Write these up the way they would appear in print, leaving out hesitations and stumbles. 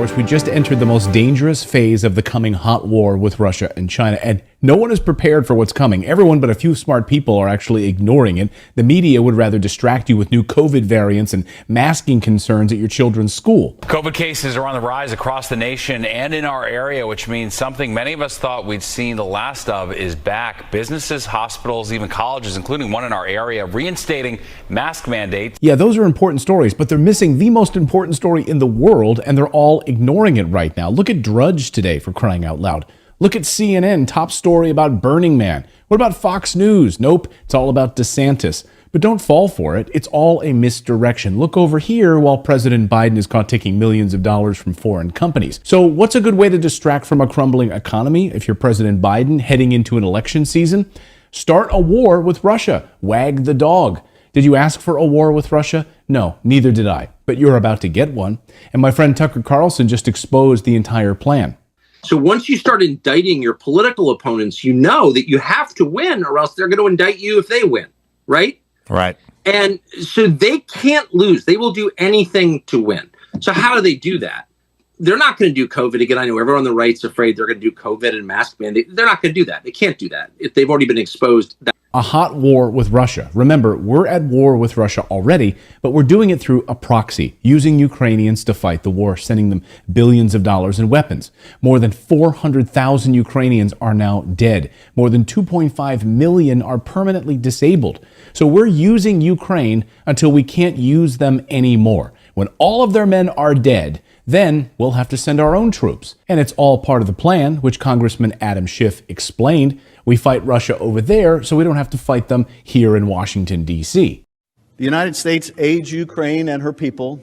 hours, we just entered the most dangerous phase of the coming hot war with Russia and China, and no one is prepared for what's coming. Everyone but a few smart people are actually ignoring it. The media would rather distract you with new COVID variants and masking concerns at your children's school. COVID cases are on the rise across the nation and in our area, which means something many of us thought we'd seen the last of is back. Businesses, hospitals, even colleges, including one in our area, reinstating mask mandates. Yeah, those are important stories, but they're missing the most important story in the world, and they're all ignoring it right now. Look at Drudge today, for crying out loud. Look at CNN, top story about Burning Man. What about Fox News? Nope, it's all about DeSantis. But don't fall for it. It's all a misdirection. Look over here while President Biden is caught taking millions of dollars from foreign companies. So what's a good way to distract from a crumbling economy if you're President Biden heading into an election season? Start a war with Russia. Wag the dog. Did you ask for a war with Russia? No, neither did I. But you're about to get one. And my friend Tucker Carlson just exposed the entire plan. So once you start indicting your political opponents, you know that you have to win or else they're going to indict you if they win, right? Right. And so they can't lose. They will do anything to win. So how do they do that? They're not going to do COVID again. I know everyone on the right's afraid they're going to do COVID and mask mandate. They're not going to do that. They can't do that. If they've already been exposed. A hot war with Russia. Remember, we're at war with Russia already, but we're doing it through a proxy, using Ukrainians to fight the war, sending them billions of dollars in weapons. More than 400,000 Ukrainians are now dead. More than 2.5 million are permanently disabled. So we're using Ukraine until we can't use them anymore. When all of their men are dead, then we'll have to send our own troops. And it's all part of the plan, which Congressman Adam Schiff explained. We fight Russia over there so we don't have to fight them here in Washington, D.C. The United States aids Ukraine and her people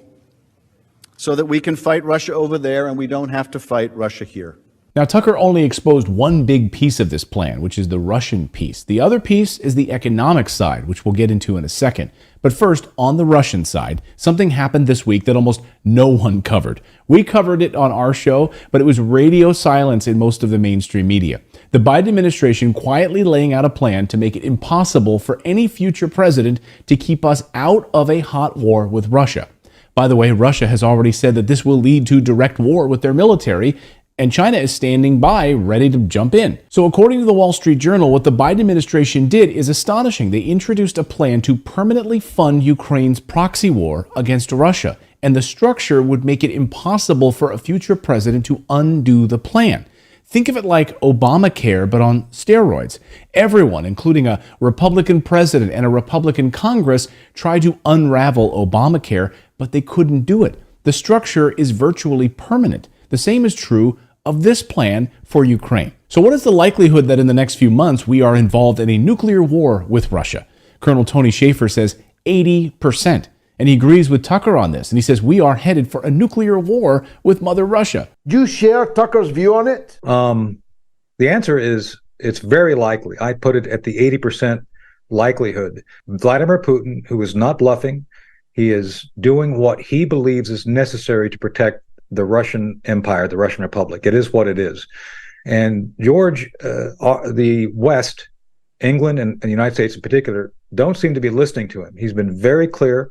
so that we can fight Russia over there and we don't have to fight Russia here. Now, Tucker only exposed one big piece of this plan, which is the Russian piece. The other piece is the economic side, which we'll get into in a second. But first, on the Russian side, something happened this week that almost no one covered. We covered it on our show, but it was radio silence in most of the mainstream media. The Biden administration quietly laying out a plan to make it impossible for any future president to keep us out of a hot war with Russia. By the way, Russia has already said that this will lead to direct war with their military, and China is standing by, ready to jump in. So according to the Wall Street Journal, what the Biden administration did is astonishing. They introduced a plan to permanently fund Ukraine's proxy war against Russia, and the structure would make it impossible for a future president to undo the plan. Think of it like Obamacare, but on steroids. Everyone, including a Republican president and a Republican Congress, tried to unravel Obamacare, but they couldn't do it. The structure is virtually permanent. The same is true of this plan for Ukraine. So what is the likelihood that in the next few months we are involved in a nuclear war with Russia? Colonel Tony Schaefer says 80%. And he agrees with Tucker on this. And he says we are headed for a nuclear war with Mother Russia. Do you share Tucker's view on it? The answer is it's very likely. I put it at the 80% likelihood. Vladimir Putin, who is not bluffing, he is doing what he believes is necessary to protect the Russian Empire, the Russian Republic. It is what it is. And George, the West, England and the United States in particular, don't seem to be listening to him. He's been very clear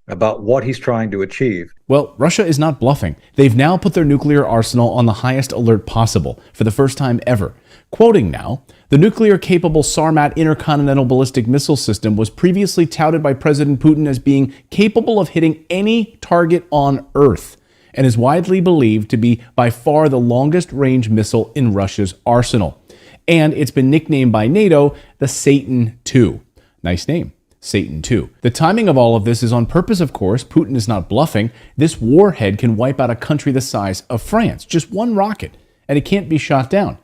about what he's trying to achieve. Well, Russia is not bluffing. They've now put their nuclear arsenal on the highest alert possible for the first time ever. Quoting now, the nuclear-capable Sarmat intercontinental ballistic missile system was previously touted by President Putin as being capable of hitting any target on Earth, and is widely believed to be by far the longest-range missile in Russia's arsenal. And it's been nicknamed by NATO the Satan II. Nice name, Satan II. The timing of all of this is on purpose, of course. Putin is not bluffing. This warhead can wipe out a country the size of France. Just one rocket, and it can't be shot down.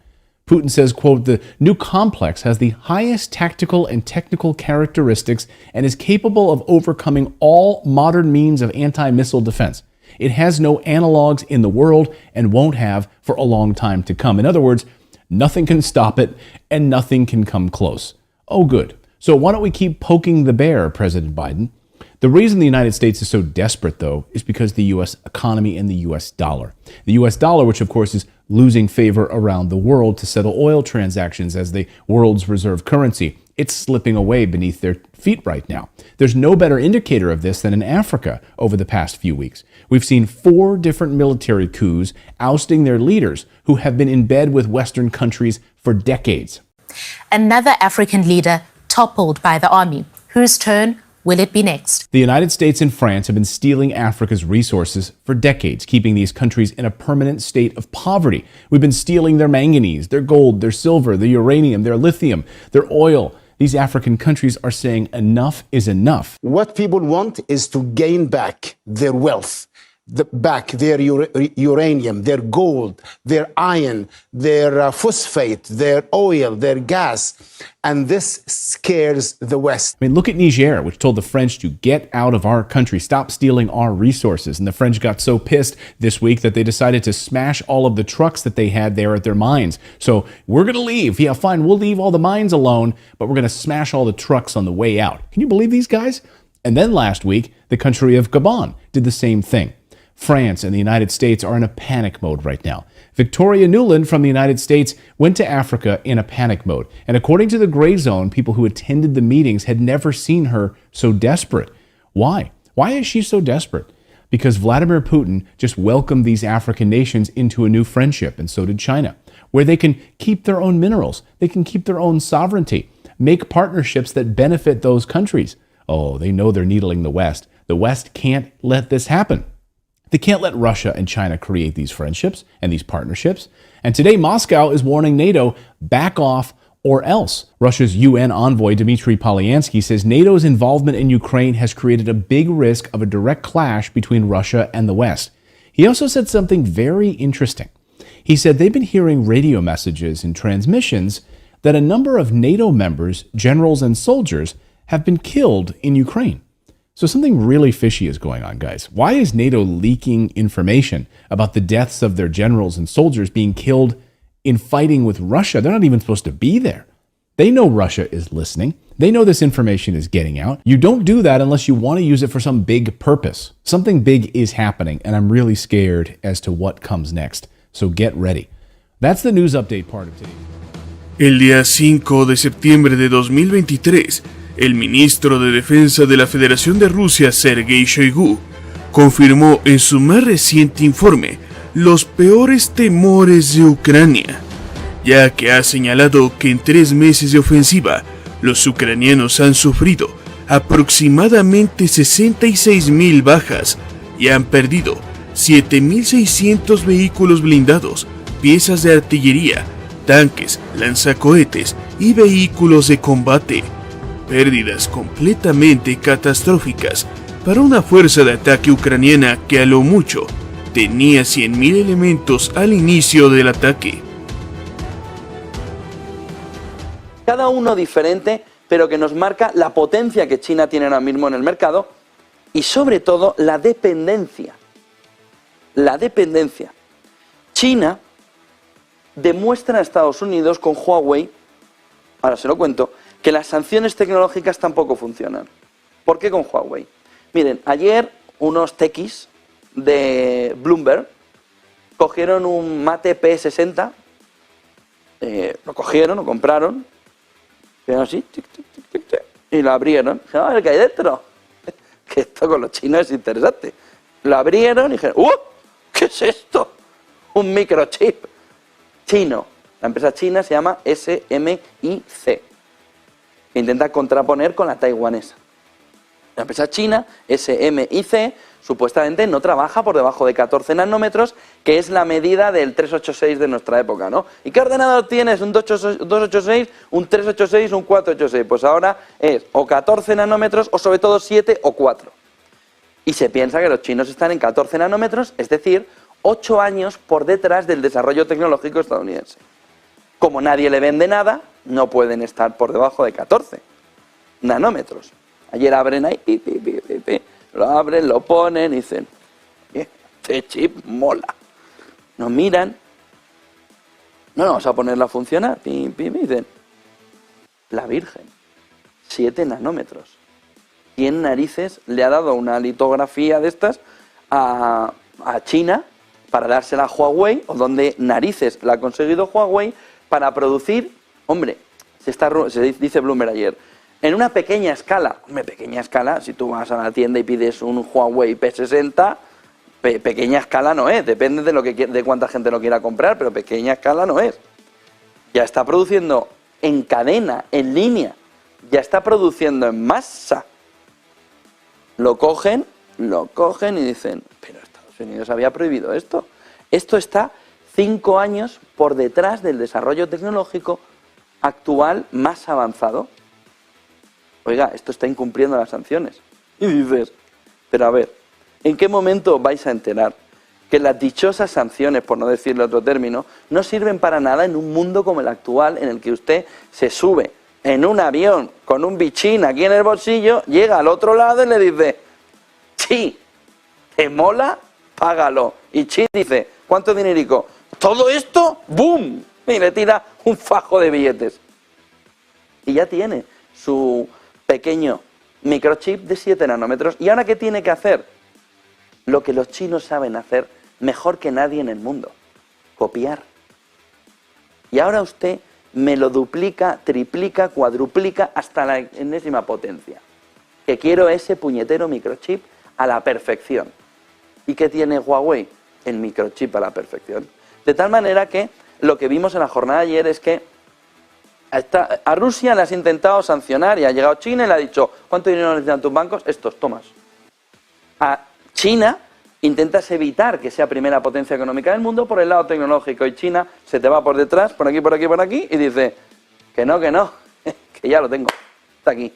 Putin says, quote, the new complex has the highest tactical and technical characteristics and is capable of overcoming all modern means of anti-missile defense. It has no analogs in the world and won't have for a long time to come. In other words, nothing can stop it and nothing can come close. Oh, good. So why don't we keep poking the bear, President Biden? The reason the United States is so desperate, though, is because the U.S. economy and the U.S. dollar. The U.S. dollar, which of course is losing favor around the world to settle oil transactions as the world's reserve currency. It's slipping away beneath their feet right now. There's no better indicator of this than in Africa over the past few weeks. We've seen 4 different military coups ousting their leaders who have been in bed with Western countries for decades. Another African leader toppled by the army. Whose turn will it be next? The United States and France have been stealing Africa's resources for decades, keeping these countries in a permanent state of poverty. We've been stealing their manganese, their gold, their silver, their uranium, their lithium, their oil. These African countries are saying enough is enough. What people want is to gain back their wealth, back their uranium, their gold, their iron, their phosphate, their oil, their gas. And this scares the West. I mean, look at Niger, which told the French to get out of our country, stop stealing our resources. And the French got so pissed this week that they decided to smash all of the trucks that they had there at their mines. So we're going to leave. Yeah, fine, we'll leave all the mines alone, but we're going to smash all the trucks on the way out. Can you believe these guys? And then last week, the country of Gabon did the same thing. France and the United States are in a panic mode right now. Victoria Nuland from the United States went to Africa in a panic mode. And according to the Gray Zone, people who attended the meetings had never seen her so desperate. Why? Why is she so desperate? Because Vladimir Putin just welcomed these African nations into a new friendship, and so did China, where they can keep their own minerals, they can keep their own sovereignty, make partnerships that benefit those countries. Oh, they know they're needling the West. The West can't let this happen. They can't let Russia and China create these friendships and these partnerships. And today, Moscow is warning NATO, back off or else. Russia's UN envoy, Dmitry Polyansky, says NATO's involvement in Ukraine has created a big risk of a direct clash between Russia and the West. He also said something very interesting. He said they've been hearing radio messages and transmissions that a number of NATO members, generals, and soldiers have been killed in Ukraine. So something really fishy is going on, guys. Why is NATO leaking information about the deaths of their generals and soldiers being killed in fighting with Russia? They're not even supposed to be there. They know Russia is listening. They know this information is getting out. You don't do that unless you want to use it for some big purpose. Something big is happening, and I'm really scared as to what comes next. So get ready. That's the news update part of today. El día 5 de septiembre de 2023, el ministro de Defensa de la Federación de Rusia, Sergei Shoigu, confirmó en su más reciente informe los peores temores de Ucrania, ya que ha señalado que en 3 meses de ofensiva, los ucranianos han sufrido aproximadamente 66,000 bajas y han perdido 7,600 vehículos blindados, piezas de artillería, tanques, lanzacohetes y vehículos de combate. Pérdidas completamente catastróficas para una fuerza de ataque ucraniana que a lo mucho tenía 100,000 elementos al inicio del ataque. Cada uno diferente, pero que nos marca la potencia que China tiene ahora mismo en el mercado y sobre todo la dependencia. La dependencia. China demuestra a Estados Unidos con Huawei, ahora se lo cuento, que las sanciones tecnológicas tampoco funcionan. ¿Por qué con Huawei? Miren, ayer unos tequis de Bloomberg cogieron un Mate P60, lo cogieron, lo compraron, así, tic, tic, tic, tic, tic, y lo abrieron. Dijeron, a ver qué hay dentro. Que esto con los chinos es interesante. Lo abrieron y dijeron, ¿qué es esto? Un microchip chino. La empresa china se llama SMIC. Intenta contraponer con la taiwanesa. La empresa china, SMIC, supuestamente no trabaja por debajo de 14 nanómetros, que es la medida del 386 de nuestra época, ¿no? ¿Y qué ordenador tienes? ¿Un 286, un 386, un 486? Pues ahora es o 14 nanómetros o sobre todo 7 o 4. Y se piensa que los chinos están en 14 nanómetros, es decir, 8 años por detrás del desarrollo tecnológico estadounidense. Como nadie le vende nada, no pueden estar por debajo de 14 nanómetros. Ayer abren ahí, lo abren, lo ponen y dicen, este chip mola. Nos miran, no vamos a ponerlo a funcionar, y dicen, la Virgen, 7 nanómetros. ¿Quién narices le ha dado una litografía de estas a China para dársela a Huawei, o donde narices la ha conseguido Huawei para producir, hombre, se dice Bloomberg ayer, en una pequeña escala, si tú vas a la tienda y pides un Huawei P60, pequeña escala no es, depende de cuánta gente lo quiera comprar, pero pequeña escala no es. Ya está produciendo en cadena, en línea, ya está produciendo en masa. Lo cogen y dicen, pero Estados Unidos había prohibido esto. Esto está 5 años por detrás del desarrollo tecnológico actual más avanzado. Oiga, esto está incumpliendo las sanciones. Y dices, pero a ver, ¿en qué momento vais a enterar que las dichosas sanciones, por no decirle otro término, no sirven para nada en un mundo como el actual, en el que usted se sube en un avión con un bichín aquí en el bolsillo, llega al otro lado y le dice, sí, ¿te mola? Págalo. Y Chi dice, ¿cuánto dinerico? ¿Todo esto? ¡Bum! Y le tira un fajo de billetes. Y ya tiene su pequeño microchip de 7 nanómetros. ¿Y ahora qué tiene que hacer? Lo que los chinos saben hacer mejor que nadie en el mundo. Copiar. Y ahora usted me lo duplica, triplica, cuadruplica hasta la enésima potencia. Que quiero ese puñetero microchip a la perfección. ¿Y qué tiene Huawei? El microchip a la perfección. De tal manera que lo que vimos en la jornada de ayer es que a Rusia le has intentado sancionar y ha llegado China y le ha dicho, ¿cuánto dinero necesitan tus bancos? Estos, tomas. A China intentas evitar que sea primera potencia económica del mundo por el lado tecnológico y China se te va por detrás, por aquí, por aquí, por aquí y dice que no, que ya lo tengo, está aquí.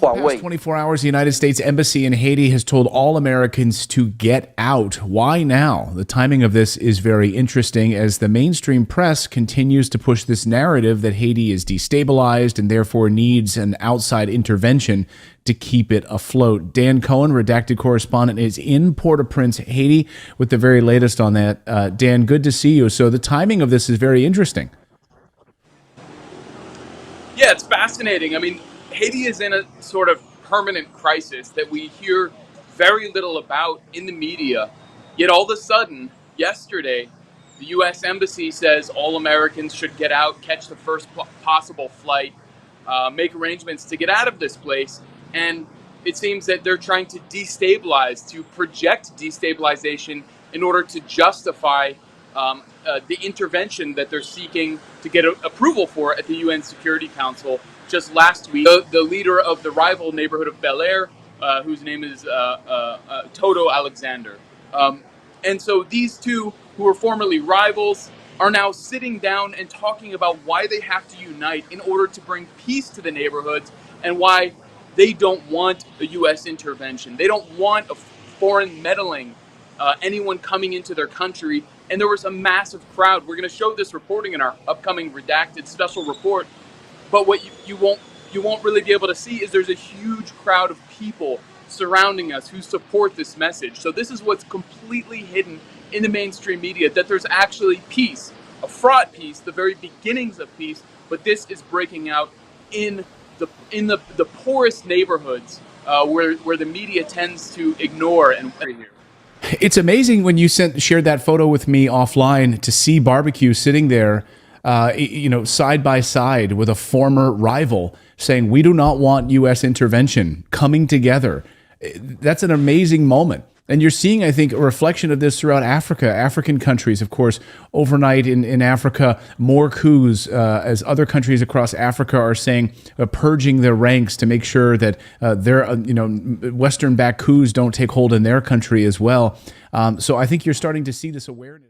Huawei. Past 24 hours, the United States Embassy in Haiti has told all Americans to get out. Why now? The timing of this is very interesting as the mainstream press continues to push this narrative that Haiti is destabilized and therefore needs an outside intervention to keep it afloat. Dan Cohen, redacted correspondent, is in Port-au-Prince, Haiti, with the very latest on that. Dan, good to see you. So the timing of this is very interesting. Yeah, it's fascinating. I mean, Haiti is in a sort of permanent crisis that we hear very little about in the media. Yet all of a sudden, yesterday, the U.S. Embassy says all Americans should get out, catch the first possible flight, make arrangements to get out of this place. And it seems that they're trying to destabilize, to project destabilization in order to justify the intervention that they're seeking to get approval for at the UN Security Council. Just last week, the leader of the rival neighborhood of Bel Air, whose name is Toto Alexander. And so these two, who were formerly rivals, are now sitting down and talking about why they have to unite in order to bring peace to the neighborhoods and why they don't want a U.S. intervention. They don't want a foreign meddling, anyone coming into their country. And there was a massive crowd. We're going to show this reporting in our upcoming redacted special report. But what you won't really be able to see is there's a huge crowd of people surrounding us who support this message. So this is what's completely hidden in the mainstream media, that there's actually peace, a fraught peace, the very beginnings of peace, but this is breaking out in the poorest neighborhoods where the media tends to ignore and here. It's amazing when you shared that photo with me offline to see barbecue sitting there side by side with a former rival saying, we do not want U.S. intervention, coming together. That's an amazing moment. And you're seeing, I think, a reflection of this throughout Africa, African countries, of course, overnight in Africa, more coups as other countries across Africa are saying, purging their ranks to make sure that their Western-backed coups don't take hold in their country as well. So I think you're starting to see this awareness.